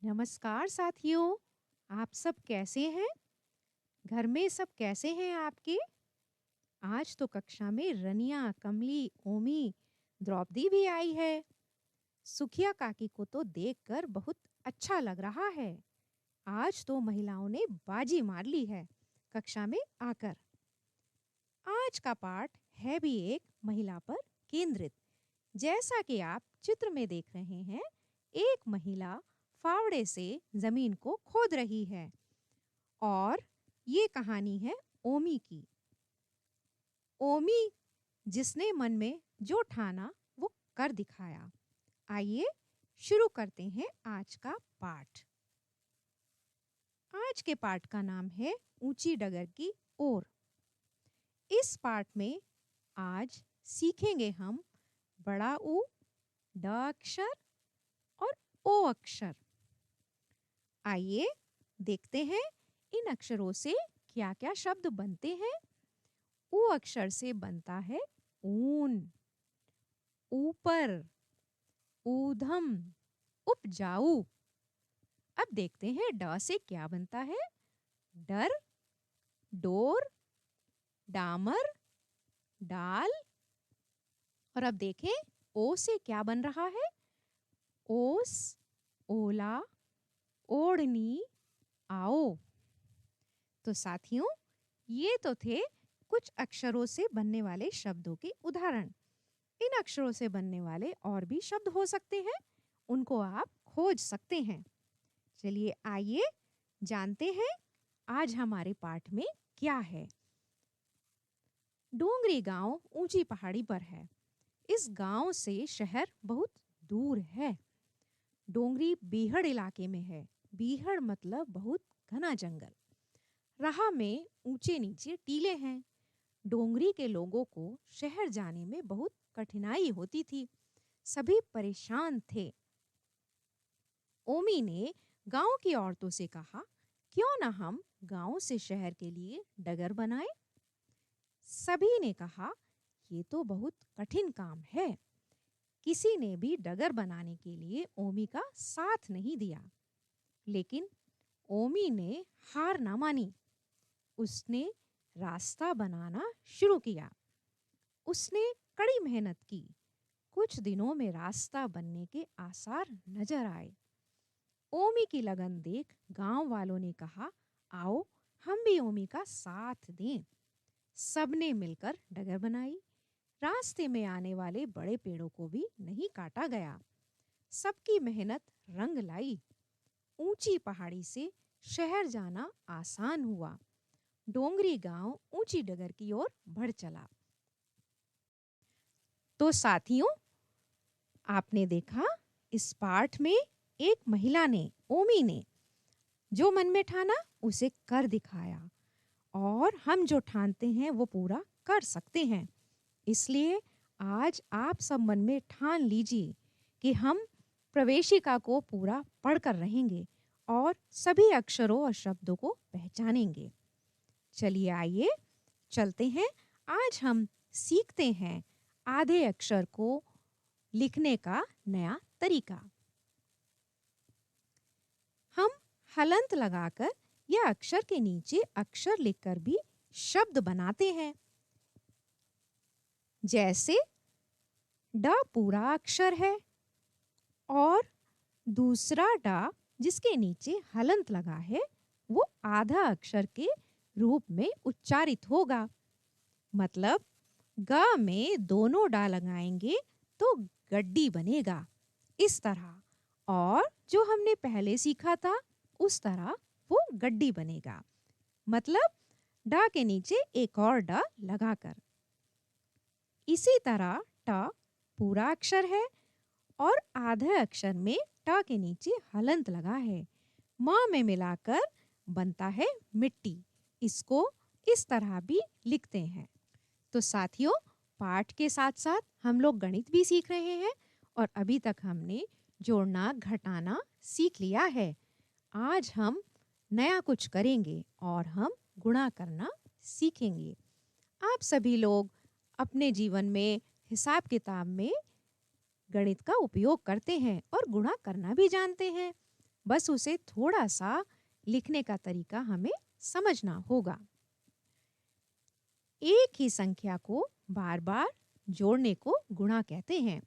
नमस्कार साथियों। आप सब कैसे हैं? घर में सब कैसे हैं आपके? आज तो कक्षा में रनिया, कमली, ओमी, द्रौपदी भी आई है। सुखिया काकी को तो देखकर बहुत अच्छा लग रहा है। आज तो महिलाओं ने बाजी मार ली है कक्षा में आकर। आज का पाठ है भी एक महिला पर केंद्रित। जैसा कि आप चित्र में देख रहे हैं, एक महिला फावड़े से जमीन को खोद रही है और ये कहानी है ओमी की। ओमी जिसने मन में जो ठाना वो कर दिखाया। आइए शुरू करते हैं आज का पाठ। आज के पाठ का नाम है ऊंची डगर की ओर। इस पाठ में आज सीखेंगे हम बड़ा ऊ, ड अक्षर और ओ अक्षर। आइए देखते हैं इन अक्षरों से क्या-क्या शब्द बनते हैं। ऊ अक्षर से बनता है ऊन, ऊपर, ऊधम, उपजाऊ। अब देखते हैं ड से क्या बनता है। डर, डोर, डामर, डाल। और अब देखें ओ से क्या बन रहा है। ओस, ओला, ओढ़नी, आओ। तो साथियों, ये तो थे कुछ अक्षरों से बनने वाले शब्दों के उदाहरण। इन अक्षरों से बनने वाले और भी शब्द हो सकते हैं, उनको आप खोज सकते हैं। चलिए आइए जानते हैं आज हमारे पाठ में क्या है। डोंगरी गांव ऊंची पहाड़ी पर है। इस गांव से शहर बहुत दूर है। डोंगरी बीहड़ इलाके में है। बीहड़ मतलब बहुत घना जंगल। राह में ऊंचे नीचे टीले हैं। डोंगरी के लोगों को शहर जाने में बहुत कठिनाई होती थी। सभी परेशान थे। ओमी ने गांव की औरतों से कहा, क्यों ना हम गांव से शहर के लिए डगर बनाएं? सभी ने कहा, ये तो बहुत कठिन काम है। किसी ने भी डगर बनाने के लिए ओमी का साथ नहीं दिया। लेकिन ओमी ने हार ना मानी। उसने रास्ता बनाना शुरू किया। उसने कड़ी मेहनत की। कुछ दिनों में रास्ता बनने के आसार नजर आए। ओमी की लगन देख गांव वालों ने कहा, आओ हम भी ओमी का साथ दें। सबने मिलकर डगर बनाई। रास्ते में आने वाले बड़े पेड़ों को भी नहीं काटा गया। सबकी मेहनत रंग लाई। ऊंची पहाड़ी से शहर जाना आसान हुआ। डोंगरी गांव ऊंची डगर की ओर बढ़ चला। तो साथियों, आपने देखा इस पाठ में एक महिला ने, ओमी ने, जो मन में ठाना उसे कर दिखाया। और हम जो ठानते हैं वो पूरा कर सकते हैं। इसलिए आज आप सब मन में ठान लीजिए कि हम प्रवेशिका को पूरा पढ़कर रहेंगे और सभी अक्षरों और शब्दों को पहचानेंगे। चलिए आइए चलते हैं। आज हम सीखते हैं आधे अक्षर को लिखने का नया तरीका। हम हलंत लगाकर या अक्षर के नीचे अक्षर लिखकर भी शब्द बनाते हैं। जैसे ड पूरा अक्षर है और दूसरा डा जिसके नीचे हलंत लगा है वो आधा अक्षर के रूप में उच्चारित होगा। मतलब ग में दोनों डा लगाएंगे तो गड्डी बनेगा, इस तरह। और जो हमने पहले सीखा था उस तरह वो गड्डी बनेगा। मतलब डा के नीचे एक और डा लगाकर। इसी तरह ट पूरा अक्षर है और आधे अक्षर में ट के नीचे हलंत लगा है। म में मिलाकर बनता है मिट्टी। इसको इस तरह भी लिखते हैं। तो साथियों, पाठ के साथ साथ हम लोग गणित भी सीख रहे हैं और अभी तक हमने जोड़ना घटाना सीख लिया है। आज हम नया कुछ करेंगे और हम गुणा करना सीखेंगे। आप सभी लोग अपने जीवन में हिसाब किताब में गणित का उपयोग करते हैं और गुणा करना भी जानते हैं। बस उसे थोड़ा सा लिखने का तरीका हमें समझना होगा। एक ही संख्या को बार बार जोड़ने को गुणा कहते हैं।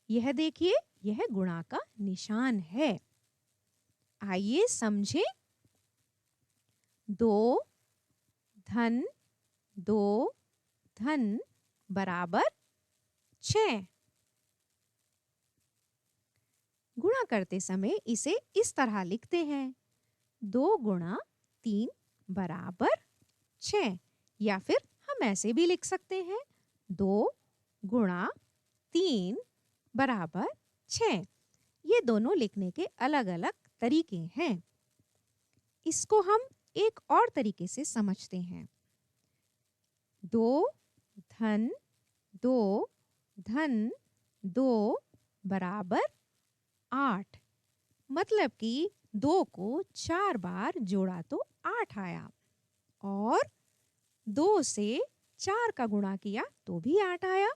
यह देखिए, यह गुणा का निशान है। आइए समझें। 2 धन 2 धन बराबर 6। गुणा करते समय इसे इस तरह लिखते हैं, 2 गुणा 3 बराबर 6। या फिर हम ऐसे भी लिख सकते हैं, 2 गुणा 3 बराबर 6। ये दोनों लिखने के अलग अलग तरीके हैं। इसको हम एक और तरीके से समझते हैं। 2 धन 2 धन 2 बराबर 8। मतलब कि 2 को 4 बार जोड़ा तो 8 आया, और 2 से 4 का गुणा किया तो भी 8 आया।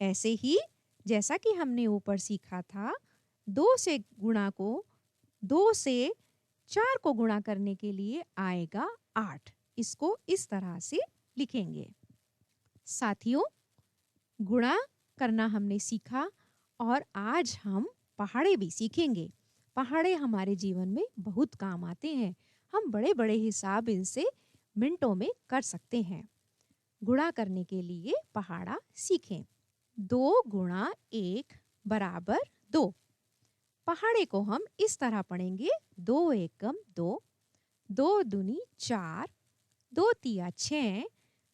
ऐसे ही जैसा कि हमने ऊपर सीखा था, 2 से 4 को गुणा करने के लिए आएगा 8। इसको इस तरह से लिखेंगे। साथियों, गुणा करना हमने सीखा और आज हम पहाड़े भी सीखेंगे। पहाड़े हमारे जीवन में बहुत काम आते हैं। हम बड़े बड़े हिसाब इनसे मिनटों में कर सकते हैं। गुणा करने के लिए पहाड़ा सीखें। 2 गुणा 1 बराबर 2। पहाड़े को हम इस तरह पढ़ेंगे, 2 एकम 2, 2 दूनी 4, 2 तिया 6,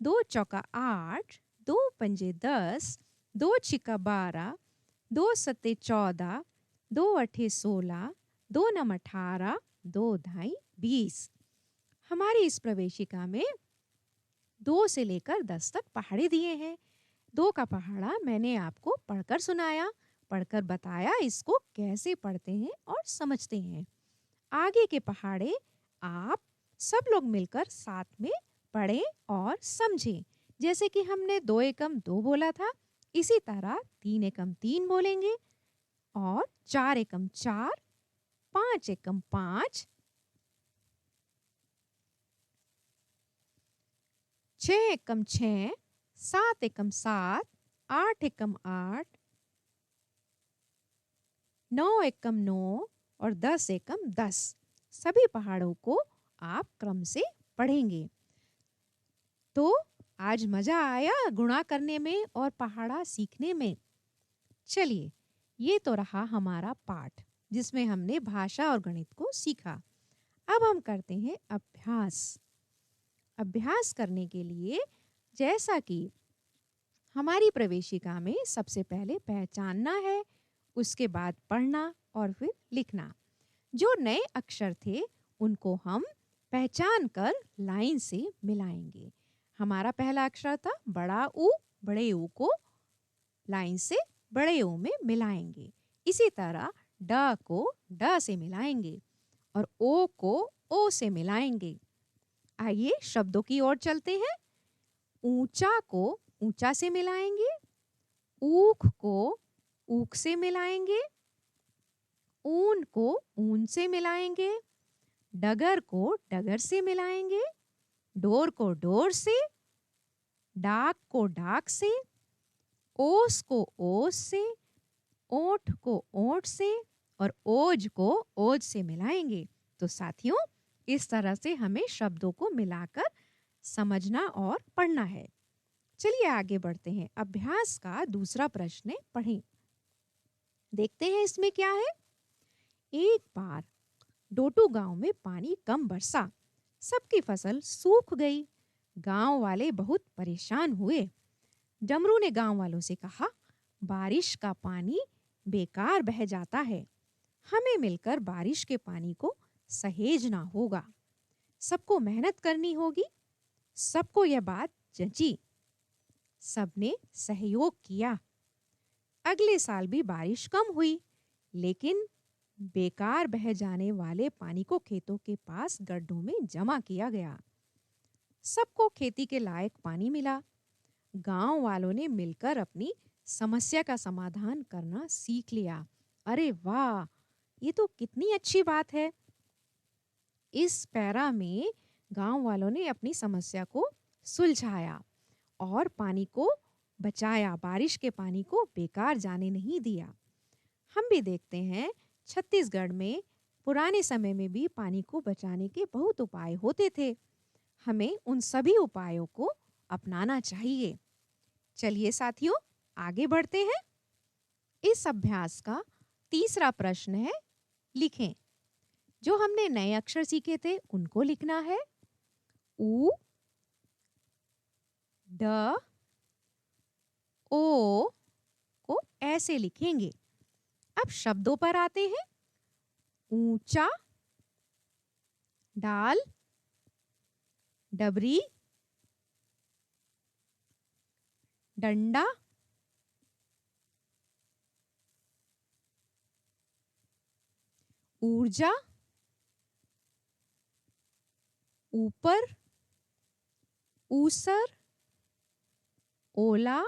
2 चौका 8, 2 पंजे 10, 2 छिका 12, 2 सत्ते 14, 2 अठे 16, 2 नम 18, 2 धाई 20। हमारी इस प्रवेशिका में 2 से लेकर 10 तक पहाड़े दिए हैं। 2 का पहाड़ा मैंने आपको पढ़कर सुनाया, पढ़कर बताया इसको कैसे पढ़ते हैं और समझते हैं। आगे के पहाड़े आप सब लोग मिलकर साथ में पढ़ें और समझें। जैसे कि हमने 2 एकम 2 बोला था, इसी तरह 3 एकम 3 बोलेंगे, और 4 एकम 4, 5 एकम 5, 6 एकम 6, 7 एकम 7, 8 एकम 8, 9 एकम 9 और 10 एकम 10। सभी पहाड़ों को आप क्रम से पढ़ेंगे। तो आज मजा आया गुणा करने में और पहाड़ा सीखने में। चलिए, ये तो रहा हमारा पाठ जिसमें हमने भाषा और गणित को सीखा। अब हम करते हैं अभ्यास। अभ्यास करने के लिए जैसा कि हमारी प्रवेशिका में सबसे पहले पहचानना है, उसके बाद पढ़ना और फिर लिखना। जो नए अक्षर थे उनको हम पहचान कर लाइन से मिलाएंगे। हमारा पहला अक्षर था बड़ा ऊ, बड़े ऊ को लाइन से बड़े ऊ में मिलाएंगे। इसी तरह ड को ड से मिलाएंगे और ओ को ओ से मिलाएंगे। आइए शब्दों की ओर चलते हैं। ऊंचा को ऊंचा से मिलाएंगे, ऊख को ऊख से मिलाएंगे, ऊन को ऊन से मिलाएंगे, डगर को डगर से मिलाएंगे, डोर को डोर से, डाक को डाक से, ओस को ओस से, ओठ को ओठ से और ओज को ओज से मिलाएंगे। तो साथियों, इस तरह से हमें शब्दों को मिलाकर समझना और पढ़ना है। चलिए आगे बढ़ते हैं। अभ्यास का दूसरा प्रश्न पढ़ें। देखते हैं इसमें क्या है। एक बार डोटू गांव में पानी कम बरसा, सबकी फसल सूख गई। गांव वाले बहुत परेशान हुए। डमरू ने गांव वालों से कहा, बारिश का पानी बेकार बह जाता है, हमें मिलकर बारिश के पानी को सहेजना होगा। सबको मेहनत करनी होगी। सबको यह बात जंची। सबने सहयोग किया। अगले साल भी बारिश कम हुई, लेकिन बेकार बह जाने वाले पानी को खेतों के पास गड्ढों में जमा किया गया। सबको खेती के लायक पानी मिला। गांव वालों ने मिलकर अपनी समस्या का समाधान करना सीख लिया। अरे वाह, ये तो कितनी अच्छी बात है। इस पैरा में गांव वालों ने अपनी समस्या को सुलझाया और पानी को बचाया, बारिश के पानी को बेकार जाने नहीं दिया। हम भी देखते हैं छत्तीसगढ़ में पुराने समय में भी पानी को बचाने के बहुत उपाय होते थे। हमें उन सभी उपायों को अपनाना चाहिए। चलिए साथियों, आगे बढ़ते हैं। इस अभ्यास का तीसरा प्रश्न है, लिखें। जो हमने नए अक्षर सीखे थे उनको लिखना है। उ, ड, ओ को ऐसे लिखेंगे। अब शब्दों पर आते हैं। ऊंचा, डाल, डबरी, डंडा, ऊर्जा, ऊपर, ऊसर, ओला,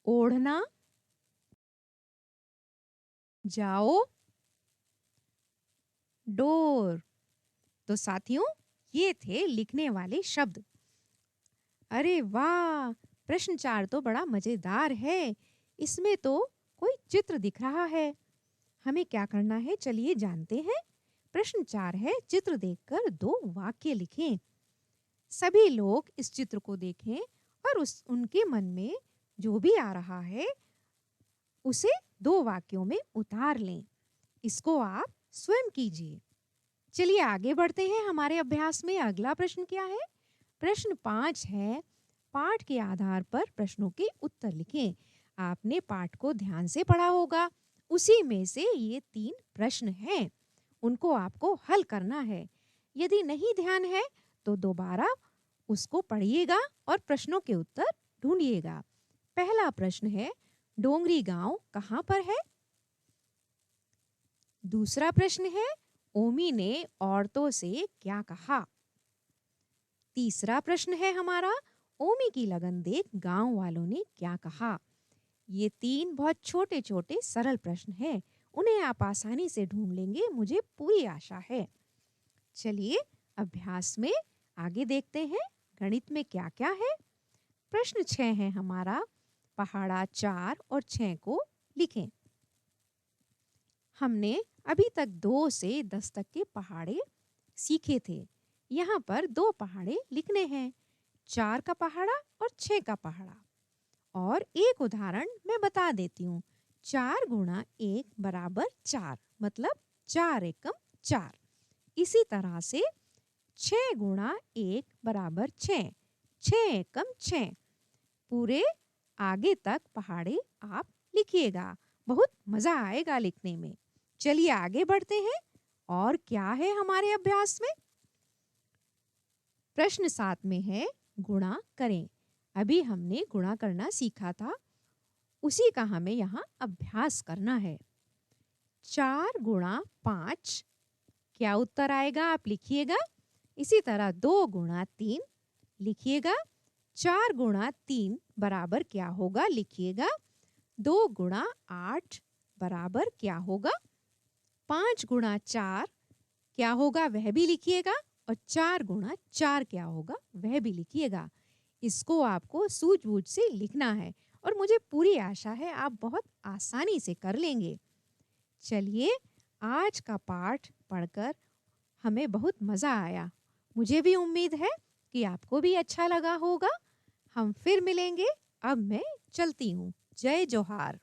ओढ़ना, जाओ, डोर। तो साथियों, ये थे लिखने वाले शब्द। अरे वाह, प्रश्न 4 तो बड़ा मजेदार है। इसमें तो कोई चित्र दिख रहा है। हमें क्या करना है, चलिए जानते हैं। प्रश्न 4 है, चित्र देखकर 2 वाक्य लिखें। सभी लोग इस चित्र को देखें और उनके मन में जो भी आ रहा है उसे 2 वाक्यों में उतार लें। इसको आप स्वयं कीजिए। चलिए आगे बढ़ते हैं हमारे अभ्यास में। अगला प्रश्न क्या है? प्रश्न 5 है, पाठ के आधार पर प्रश्नों के उत्तर लिखें। आपने पाठ को ध्यान से पढ़ा होगा, उसी में से ये 3 प्रश्न हैं, उनको आपको हल करना है। यदि नहीं ध्यान है तो दोबारा उसको पढ़िएगा और प्रश्नों के उत्तर ढूंढिएगा। पहला प्रश्न है, डोंगरी गांव कहाँ पर है? दूसरा प्रश्न है, ओमी ने औरतों से क्या कहा? तीसरा प्रश्न है हमारा, ओमी की लगन देख गांव वालों ने क्या कहा? ये 3 बहुत छोटे छोटे सरल प्रश्न हैं, उन्हें आप आसानी से ढूंढ लेंगे, मुझे पूरी आशा है। चलिए अभ्यास में आगे देखते हैं, गणित में क्या क्या है। प्रश्न 6 है हमारा, पहाड़ा 4 और 6 को लिखें। हमने अभी तक 2 से 10 तक के पहाड़े सीखे थे। यहाँ पर 2 पहाड़े लिखने हैं, 4 का पहाड़ा और 6 का पहाड़ा। और एक उदाहरण मैं बता देती हूँ, 4 गुणा 1 बराबर 4, मतलब 4 एकम 4। इसी तरह से 6 गुणा 1 बराबर 6, 6 एकम 6। पूरे आगे तक पहाड़े आप लिखिएगा, बहुत मजा आएगा लिखने में। चलिए आगे बढ़ते हैं, और क्या है हमारे अभ्यास में। प्रश्न 7 में है, गुणा करें। अभी हमने गुणा करना सीखा था, उसी का हमें यहाँ अभ्यास करना है। 4 गुणा 5, क्या उत्तर आएगा आप लिखिएगा। इसी तरह 2 गुणा 3 लिखिएगा। 4 गुणा 3 बराबर क्या होगा लिखिएगा। 2 गुणा 8 बराबर क्या होगा। 5 गुणा 4 क्या होगा वह भी लिखिएगा, और 4 गुणा 4 क्या होगा वह भी लिखिएगा। इसको आपको सूझबूझ से लिखना है, और मुझे पूरी आशा है आप बहुत आसानी से कर लेंगे। चलिए, आज का पाठ पढ़कर हमें बहुत मज़ा आया। मुझे भी उम्मीद है कि आपको भी अच्छा लगा होगा। हम फिर मिलेंगे। अब मैं चलती हूँ। जय जोहार।